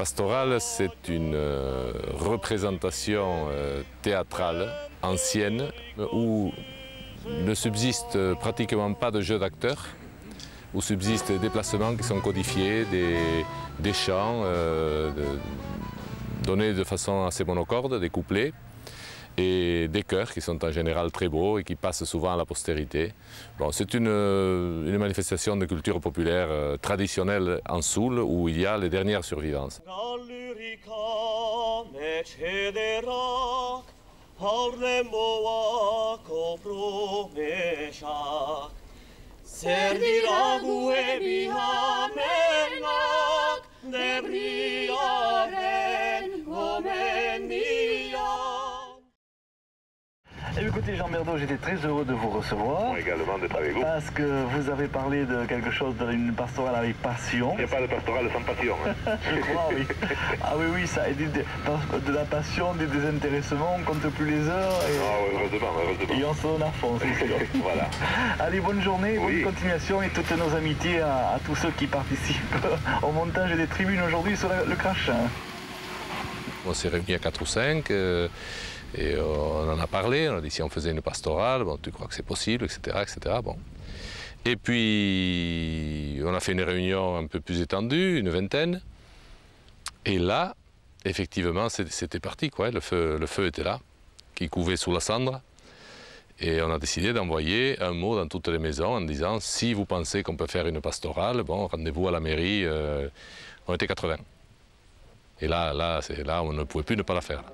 pastorale, c'est une représentation théâtrale ancienne où ne subsiste pratiquement pas de jeu d'acteurs, où subsistent des déplacements qui sont codifiés, des chants donnés de façon assez monocorde, des couplets, et des chœurs qui sont en général très beaux et qui passent souvent à la postérité. Bon, c'est une manifestation de culture populaire traditionnelle en Soule où il y a les dernières survivances. Et écoutez Jean Berdo, j'étais très heureux de vous recevoir. Moi également d'être avec vous. Parce que vous avez parlé de quelque chose, d'une pastorale avec passion. Il n'y a pas de pastorale sans passion. Hein. Je crois, oui. Ah oui, oui, ça a été de la passion, des désintéressements, on ne compte plus les heures. Et, heureusement, heureusement. Et on se donne à fond, c'est sûr. Voilà. Allez, bonne journée, oui. Bonne continuation et toutes nos amitiés à tous ceux qui participent au montage des tribunes aujourd'hui sur le Crachin. On s'est réunis à 4 ou 5. Et on en a parlé, on a dit si on faisait une pastorale, bon, tu crois que c'est possible, etc., etc. Bon. Et puis on a fait une réunion un peu plus étendue, une vingtaine. Et là, effectivement, c'était parti, quoi. Le feu était là, qui couvait sous la cendre. Et on a décidé d'envoyer un mot dans toutes les maisons en disant si vous pensez qu'on peut faire une pastorale, bon, rendez-vous à la mairie. On était 80. Et là, on ne pouvait plus ne pas la faire.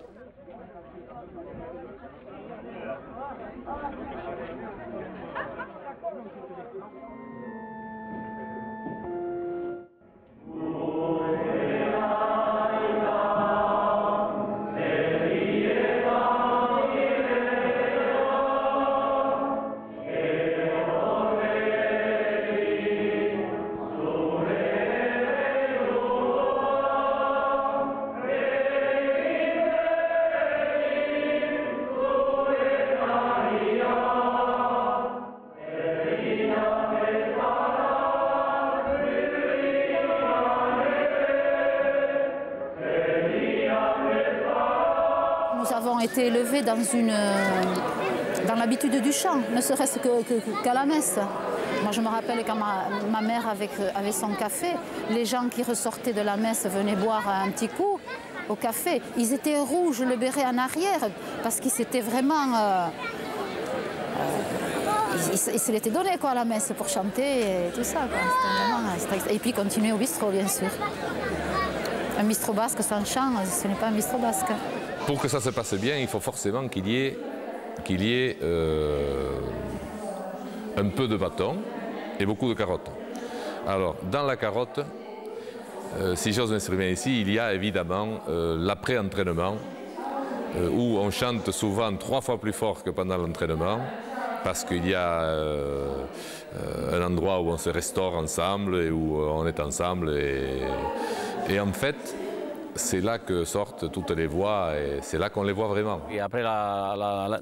Nous avons été élevés dans l'habitude du chant, ne serait-ce qu'à la messe. Moi, je me rappelle quand ma mère avait son café, les gens qui ressortaient de la messe venaient boire un petit coup au café. Ils étaient rouges, le béret en arrière, parce qu'ils s'étaient vraiment... ils se l'étaient donné quoi, à la messe pour chanter et tout ça. Et puis continuer au bistrot, bien sûr. Un bistrot basque sans chant, ce n'est pas un bistrot basque. Pour que ça se passe bien, il faut forcément qu'il y ait un peu de bâton et beaucoup de carottes. Alors, dans la carotte, si j'ose m'exprimer ici, il y a évidemment l'après-entraînement, où on chante souvent 3 fois plus fort que pendant l'entraînement, parce qu'il y a un endroit où on se restaure ensemble et où on est ensemble. Et en fait, c'est là que sortent toutes les voix et c'est là qu'on les voit vraiment. Et après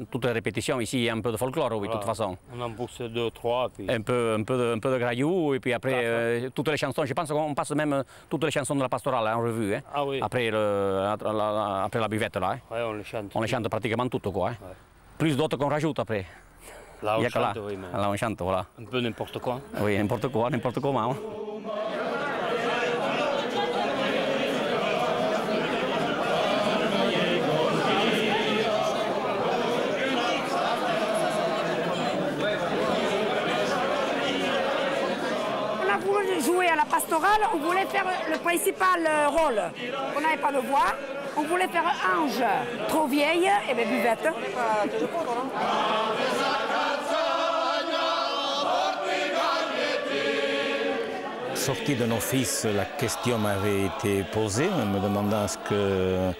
toutes les répétitions, ici, il y a un peu de folklore, oui, de toute façon. On en pousse 2, 3. Puis... Un peu de graillou, et puis après, toutes les chansons. Je pense qu'on passe même toutes les chansons de la pastorale en revue. Hein, ah oui. Après la buvette, là. Hein. Oui, on les chante. On les chante pratiquement toutes, quoi. Hein. Ouais. Plus d'autres qu'on rajoute après. Là, on chante, oui. Mais... Là, on chante, voilà. Un peu n'importe quoi. Oui, n'importe quoi, n'importe comment. Hein. Jouer à la pastorale, on voulait faire le principal rôle. On n'avait pas de voix, on voulait faire ange. Trop vieille, et bien buvette. Sorti de nos fils, la question m'avait été posée, me demandant ce que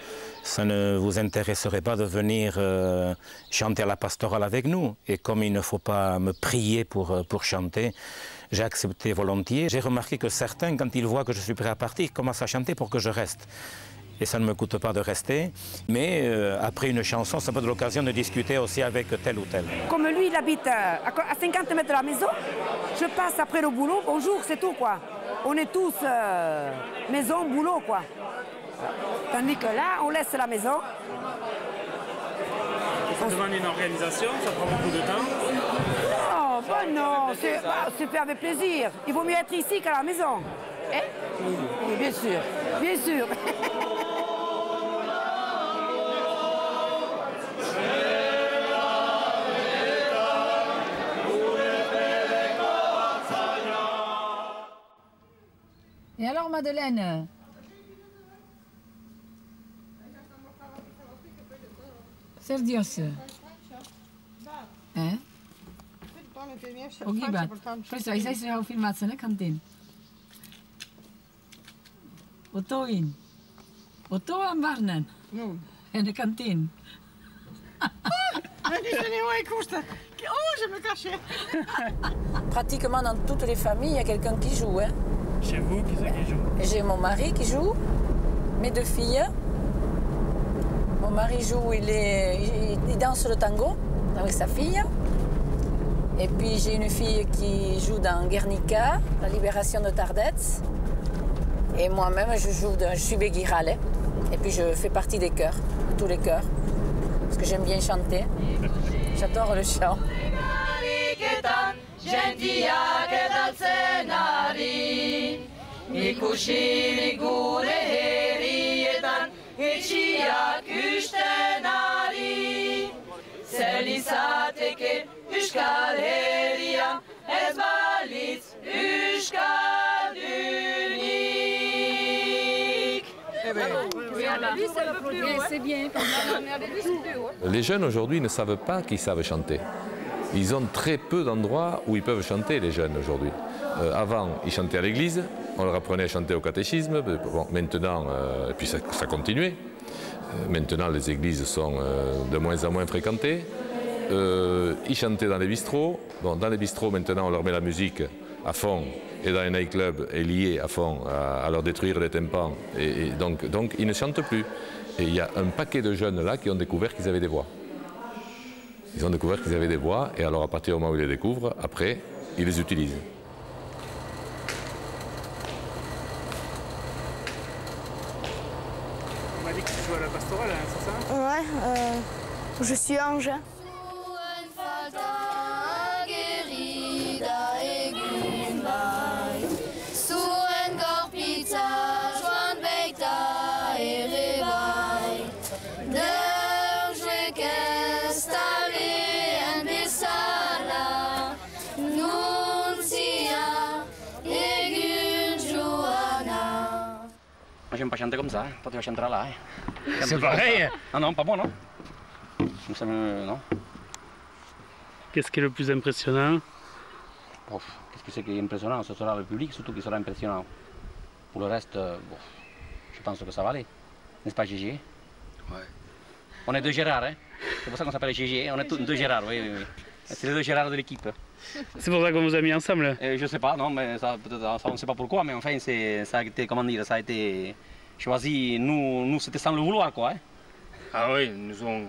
ça ne vous intéresserait pas de venir chanter à la pastorale avec nous. Et comme il ne faut pas me prier pour chanter, j'ai accepté volontiers. J'ai remarqué que certains, quand ils voient que je suis prêt à partir, commencent à chanter pour que je reste. Et ça ne me coûte pas de rester. Mais après une chanson, ça peut être l'occasion de discuter aussi avec tel ou tel. Comme lui, il habite à 50 mètres de la maison, je passe après le boulot, bonjour, c'est tout quoi. On est tous maison, boulot quoi. Tandis que là, on laisse la maison. Ça demande une organisation, ça prend beaucoup de temps. Oh, ben non, c'est fait avec plaisir. Il vaut mieux être ici qu'à la maison. Eh? Oui, bien sûr, bien sûr. Et alors, Madeleine? Serios? Ogibat. Păi să iau filmat să ne cantin. Otoin. Otoan varnen. Nu. Ne cantin. Pratiquement dans toutes les familles, il y a quelqu'un qui joue. Hein. Chez vous, qui c'est qui joue? J'ai mon mari qui joue, mes deux filles. Mon mari joue, il danse le tango avec sa fille. Et puis j'ai une fille qui joue dans Guernica, la libération de Tardets. Et moi-même, je suis béguirale. Hein. Et puis je fais partie des chœurs, de tous les chœurs. Parce que j'aime bien chanter. J'adore le chant. Les jeunes aujourd'hui ne savent pas qu'ils savent chanter. Ils ont très peu d'endroits où ils peuvent chanter, les jeunes aujourd'hui. Avant, ils chantaient à l'église, on leur apprenait à chanter au catéchisme. Bon, maintenant, et puis ça continuait. Maintenant, les églises sont de moins en moins fréquentées. Ils chantaient dans les bistrots. Bon, dans les bistrots, maintenant, on leur met la musique à fond. Et dans les nightclubs, est lié à fond à leur détruire les tympans. Et donc, ils ne chantent plus. Et il y a un paquet de jeunes là qui ont découvert qu'ils avaient des voix. Ils ont découvert qu'ils avaient des voix, et alors à partir du moment où ils les découvrent, après, ils les utilisent. On m'a dit que tu joues à la pastorale, hein, c'est ça? Ouais, je suis ange. J'aime pas chanter comme ça, toi tu vas chanter là. C'est pareil. Ah non, pas bon, non. Non. Qu'est-ce qui est le plus impressionnant? Qu'est-ce qui est impressionnant? Ce sera le public surtout qui sera impressionnant. Pour le reste, je pense que ça va aller. N'est-ce pas Gégé? Ouais. On est deux Gérard, hein? C'est pour ça qu'on s'appelle Gégé, on est deux Gérard, oui. C'est les deux Gérard de l'équipe. C'est pour ça qu'on vous a mis ensemble? Je sais pas, non, mais ça, on ne sait pas pourquoi, mais enfin, ça a été, comment dire, ça a été choisi, nous c'était sans le vouloir, quoi. Hein. Ah oui, ils nous ont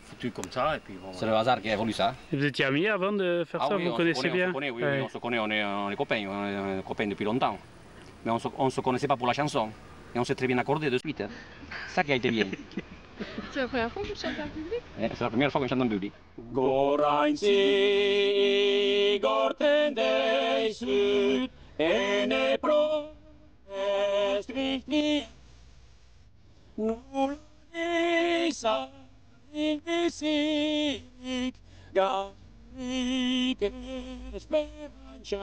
foutu comme ça, et puis bon... C'est le hasard qui a voulu ça. Et vous étiez amis avant de faire ça, vous connaissez bien? Oui, on se connaît, on est copains, on est copains depuis longtemps. Mais on ne se connaissait pas pour la chanson, et on s'est très bien accordé de suite. Ça qui a été bien. C'est la première fois que je chante en public? C'est la première fois que je chante en public. Gorainsi gortendei sud ene pro estricti nulisa invisic gamic speranța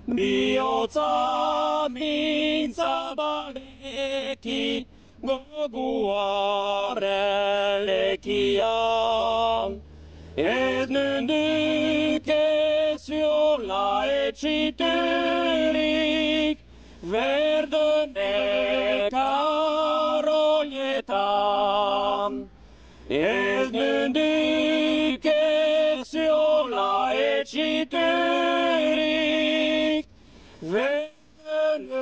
mioța mința baleti goguarele chiam et nunduque sur la ecituric verdene carolietam et nunduque sur la ecituric verdene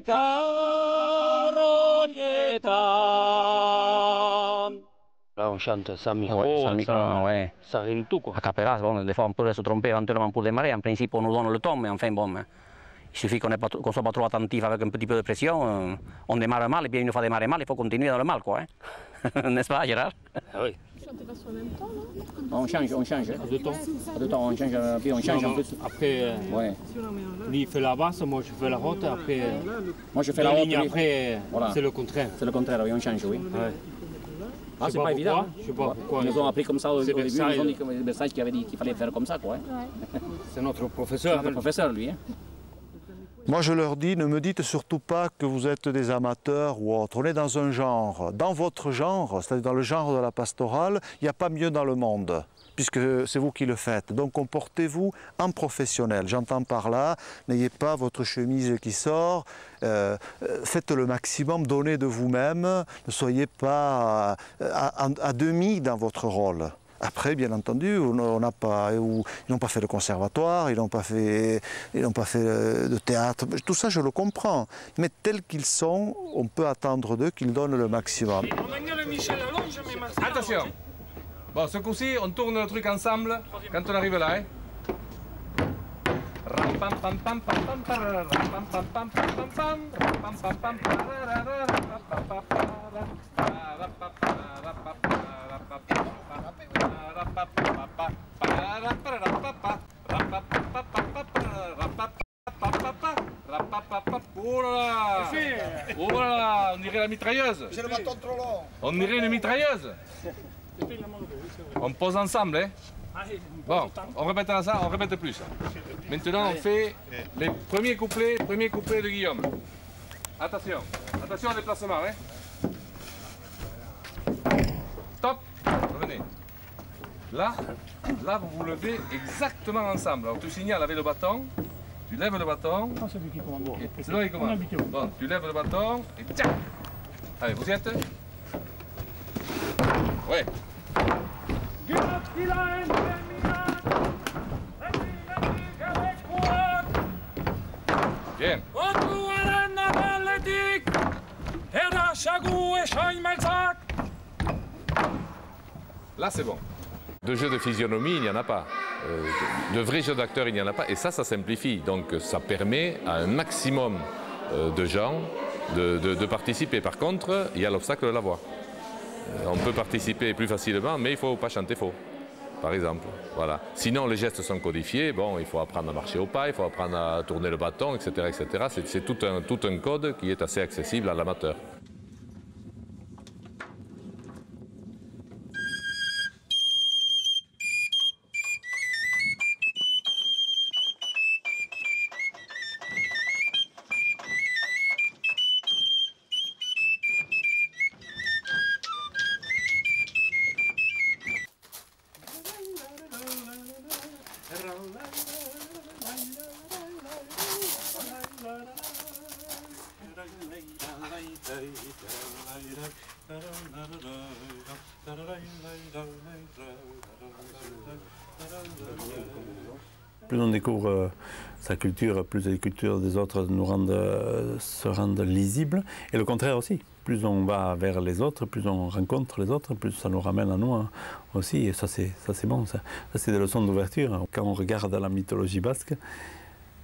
carolietam. Là, on chante sans micro, sans micro, ouais. Ça rime tout, quoi. A cappella, bon, des fois on peut se tromper éventuellement pour démarrer. En principe, on nous donne le ton, mais enfin, bon, Il suffit qu'on ne soit pas trop attentif avec un petit peu de pression, on démarre mal, et bien une fois démarré mal, il faut continuer dans le mal, quoi. Hein. N'est-ce pas, Gérard? Oui. Vous chantez pas sur le même temps, non? On change. À deux temps. À deux temps, on change, en plus. Après, lui il fait la basse, moi je fais la haute, après... moi je fais la haute, après, voilà. C'est le contraire. C'est le contraire, oui, on change, oui. Ouais. Ah, c'est pas évident. Hein. Je sais pas pourquoi. Ils nous ont appris comme ça au début, ils Versailles. ont dit que Versailles qui avait dit qu'il fallait faire comme ça, quoi. Hein. C'est notre professeur. C'est notre professeur, lui. Hein. Moi, je leur dis, ne me dites surtout pas que vous êtes des amateurs ou autres. On est dans un genre. Dans votre genre, c'est-à-dire dans le genre de la pastorale, il n'y a pas mieux dans le monde, puisque c'est vous qui le faites. Donc, comportez-vous en professionnel. J'entends par là, n'ayez pas votre chemise qui sort. Faites le maximum, donnez de vous-même. Ne soyez pas à demi dans votre rôle. Après, bien entendu, ils n'ont pas fait le conservatoire, ils n'ont pas fait de théâtre, tout ça je le comprends. Mais tels qu'ils sont, on peut attendre d'eux qu'ils donnent le maximum. Attention. Bon, ce coup-ci, on tourne le truc ensemble quand on arrive là. Hein. Oh là là! Oh là là! On dirait la mitrailleuse! J'ai le bâton trop long! On dirait une mitrailleuse! On pose ensemble, hein? Bon, on répète ça, on répète plus. Maintenant, on fait les premiers couplets de Guillaume. Attention, attention au déplacement, hein? Stop! Revenez. Là, vous vous levez exactement ensemble. Alors, tu signales avec le bâton. Tu lèves le bâton. C'est lui qui commande. C'est lui qui commande. Bon, tu lèves le bâton et tiens. Allez, vous y êtes? Ouais. Bien. Là, c'est bon. De jeu de physionomie, il n'y en a pas. De vrais jeux d'acteurs, il n'y en a pas. Et ça simplifie. Donc, ça permet à un maximum de gens de participer. Par contre, il y a l'obstacle de la voix. On peut participer plus facilement, mais il ne faut pas chanter faux, par exemple. Voilà. Sinon, les gestes sont codifiés. Bon, il faut apprendre à marcher au pas, il faut apprendre à tourner le bâton, etc. etc. C'est tout un code qui est assez accessible à l'amateur. Plus on découvre sa culture, plus les cultures des autres se rendent lisibles. Et le contraire aussi. Plus on va vers les autres, plus on rencontre les autres, plus ça nous ramène à nous aussi. Et ça c'est bon. Ça c'est des leçons d'ouverture. Quand on regarde la mythologie basque,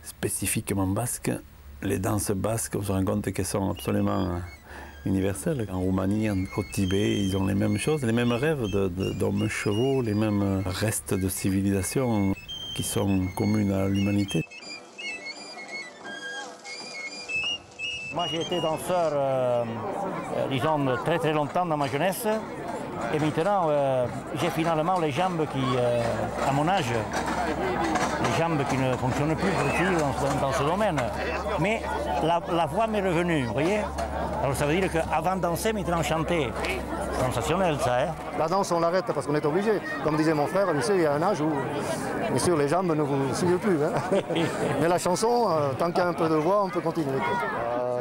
spécifiquement basque, les danses basques, on se rend compte qu'elles sont absolument universelles. En Roumanie, au Tibet, ils ont les mêmes choses, les mêmes rêves d'hommes chevaux, les mêmes restes de civilisation qui sont communes à l'humanité. Moi j'ai été danseur, disons, très très longtemps dans ma jeunesse. Et maintenant, j'ai finalement les jambes qui, à mon âge, les jambes qui ne fonctionnent plus dans ce domaine. Mais la voix m'est revenue, vous voyez. Alors ça veut dire qu'avant de danser, maintenant chanter. Sensationnel ça, hein. La danse, on l'arrête parce qu'on est obligé. Comme disait mon frère, monsieur, il y a un âge où, bien sûr, les jambes ne vous suivent plus. Hein. Mais la chanson, tant qu'il y a un peu de voix, on peut continuer.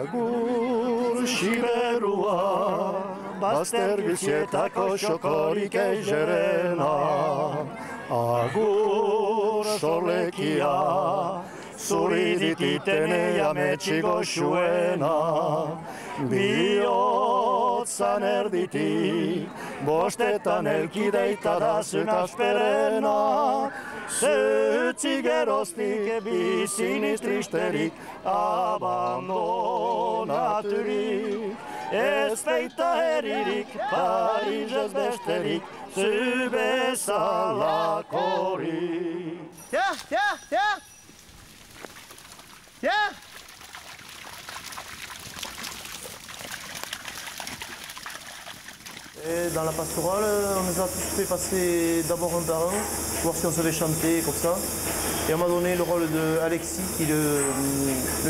Agur shiberua, bastergusieta koshokori jerena. Agur solekia, suriditi tenea mechigo shuena. Biotz plazan erditik, bostetan elkideita da zukasperena, zeutzik geroztik biziniz tristerik, abandonaturik, ez feita heririk, Paris ez besterik, zu bezalakorik. Tiens, tiens, tiens! Tiens! Et dans la pastorale, on nous a tous fait passer d'abord un par un, voir si on savait chanter comme ça. Et on m'a donné le rôle d'Alexis, qui est le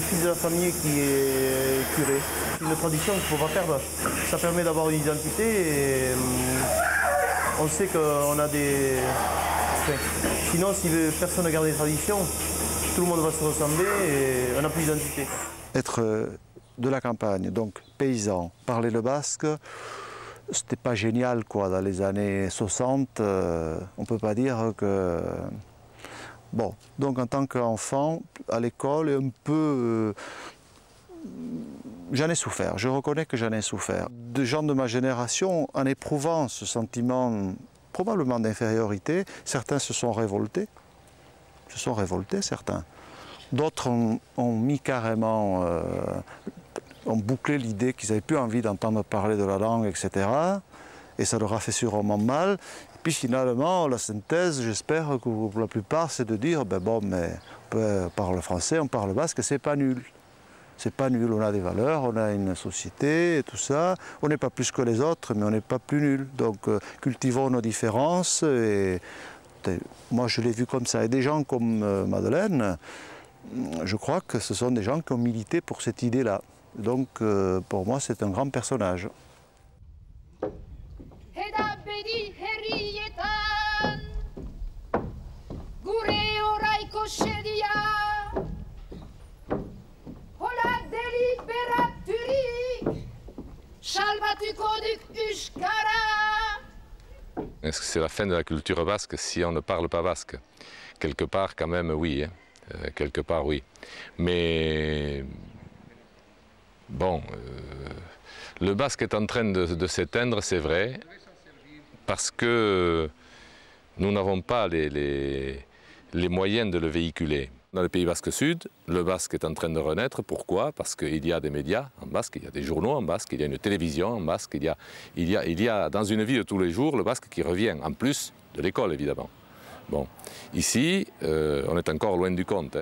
fils de la famille qui est curé. C'est une tradition qu'il ne faut pas perdre. Ça permet d'avoir une identité et on sait qu'on a des... Enfin, sinon, si personne ne garde les traditions, tout le monde va se ressembler et on n'a plus d'identité. Être de la campagne, donc paysan, parler le basque, c'était pas génial quoi. Dans les années 60, on peut pas dire que... Bon, donc en tant qu'enfant, à l'école, un peu... j'en ai souffert, je reconnais que j'en ai souffert. Des gens de ma génération, en éprouvant ce sentiment probablement d'infériorité, certains se sont révoltés certains. D'autres ont mis carrément... ont bouclé l'idée qu'ils n'avaient plus envie d'entendre parler de la langue, etc. Et ça leur a fait sûrement mal. Puis finalement, la synthèse, j'espère que pour la plupart, c'est de dire, ben bon, mais on parle français, on parle basque, c'est pas nul. C'est pas nul, on a des valeurs, on a une société et tout ça. On n'est pas plus que les autres, mais on n'est pas plus nul. Donc cultivons nos différences. Et moi, je l'ai vu comme ça. Et des gens comme Madeleine, je crois que ce sont des gens qui ont milité pour cette idée-là. Donc, pour moi, c'est un grand personnage. Est-ce que c'est la fin de la culture basque si on ne parle pas basque? Quelque part, quand même, oui. Hein. Quelque part, oui. Mais... Bon, le basque est en train de s'éteindre, c'est vrai, parce que nous n'avons pas les moyens de le véhiculer. Dans le Pays Basque Sud, le basque est en train de renaître. Pourquoi? Parce qu'il y a des médias en basque, il y a des journaux en basque, il y a une télévision en basque, il y a dans une vie de tous les jours le basque qui revient, en plus de l'école évidemment. Bon, ici, on est encore loin du compte. Hein.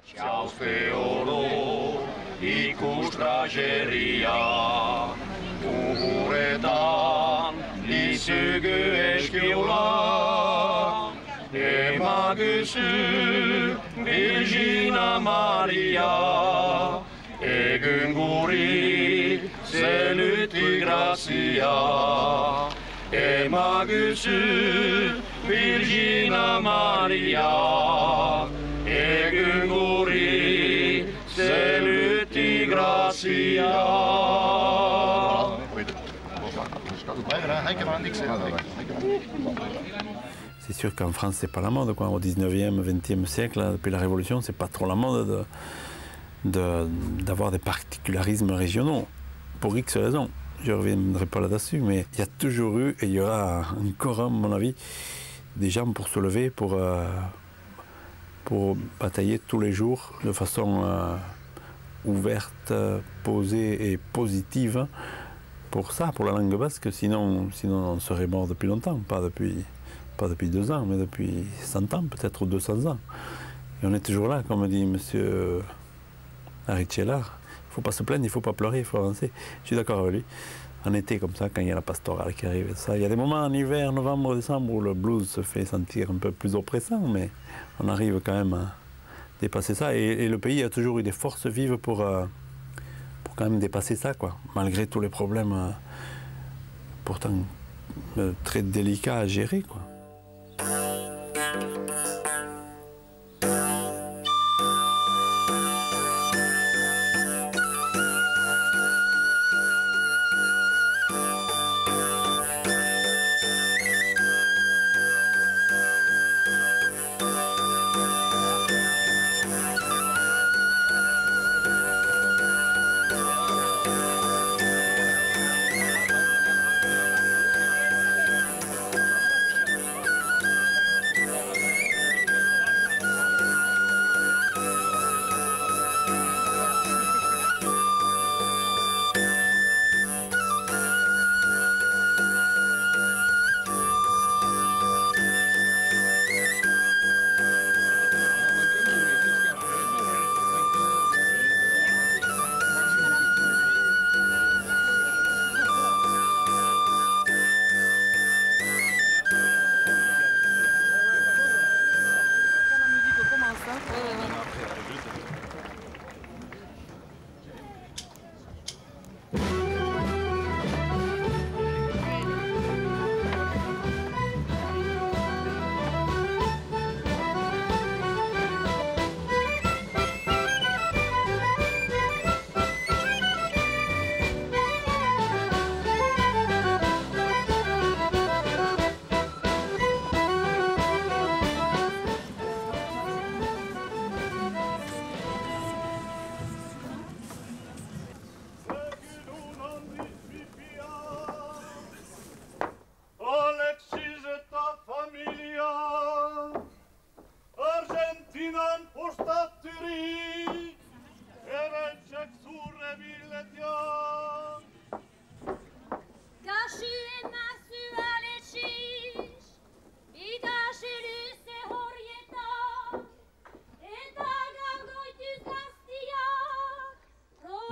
Virgina Maria, egun guri zenuti grazia. Emaguzu, Virgina Maria, egun guri zenuti grazia. C'est sûr qu'en France, c'est pas la mode, quoi. Au 19e, 20e siècle, là, depuis la Révolution, c'est pas trop la mode d'avoir des particularismes régionaux, pour X raisons. Je ne reviendrai pas là-dessus, mais il y a toujours eu, et il y aura encore, à mon avis, des gens pour se lever, pour batailler tous les jours de façon ouverte, posée et positive pour ça, pour la langue basque. Sinon on serait mort depuis longtemps, pas depuis 2 ans, mais depuis 100 ans, peut-être, ou 200 ans. Et on est toujours là, comme dit M. Aricellard. Il ne faut pas se plaindre, il ne faut pas pleurer, il faut avancer. Je suis d'accord avec lui. En été, comme ça, quand il y a la pastorale qui arrive, ça, il y a des moments en hiver, novembre, décembre, où le blues se fait sentir un peu plus oppressant, mais on arrive quand même à dépasser ça. Et le pays a toujours eu des forces vives pour quand même dépasser ça, quoi. Malgré tous les problèmes, pourtant très délicats à gérer, quoi.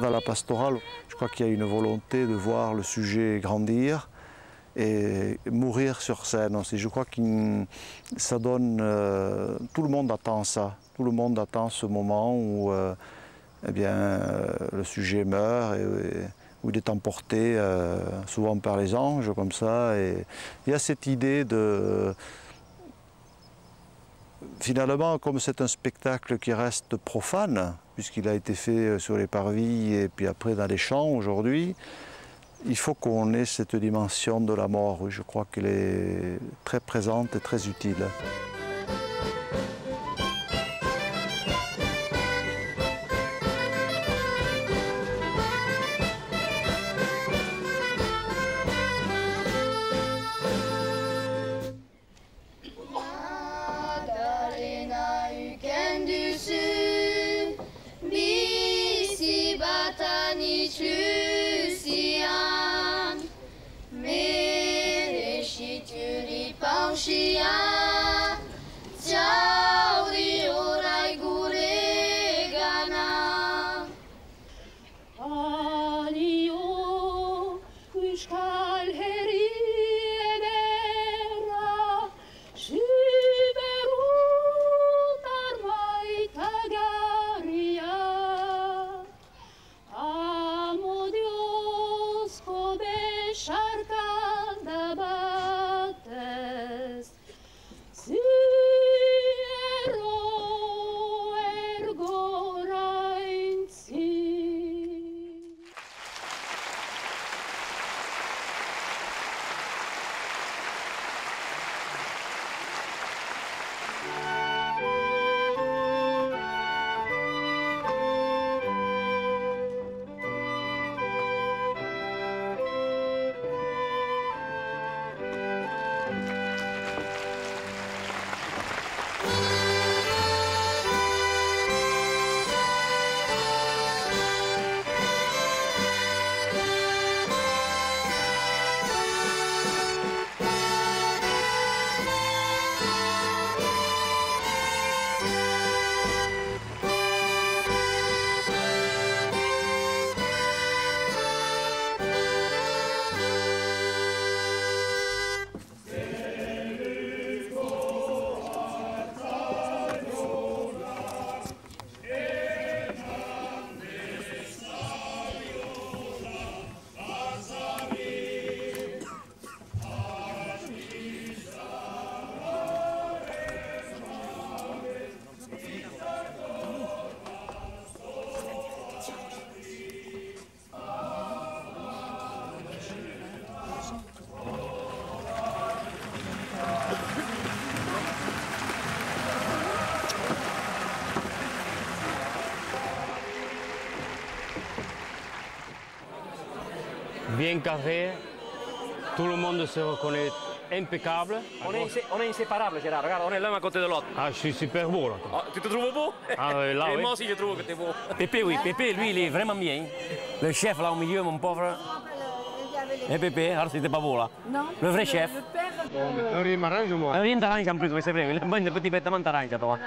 Dans la pastorale, je crois qu'il y a une volonté de voir le sujet grandir et mourir sur scène aussi. Je crois que ça donne... tout le monde attend ça. Tout le monde attend ce moment où eh bien, le sujet meurt et où il est emporté souvent par les anges, comme ça. Et il y a cette idée de... Finalement, comme c'est un spectacle qui reste profane, puisqu'il a été fait sur les parvis et puis après dans les champs aujourd'hui, il faut qu'on ait cette dimension de la mort. Je crois qu'elle est très présente et très utile. Bien carré, tout le monde se reconnaît impeccable. On est inséparables, Gérard. Regarde, on est l'un à côté de l'autre. Ah, je suis super beau là. Ah, tu te trouves beau? Ah, là, et oui. moi aussi, je trouve que tu es beau. Pépé, oui, Pépé, lui, il est vraiment bien. Le chef là au milieu, mon pauvre. Et Pépé, alors c'était pas beau là. Non. Le vrai chef. Le père. Rien m'arrange moi. Rien t'arrange en plus, oui, c'est vrai. Il a un petit vêtement t'arrange, toi.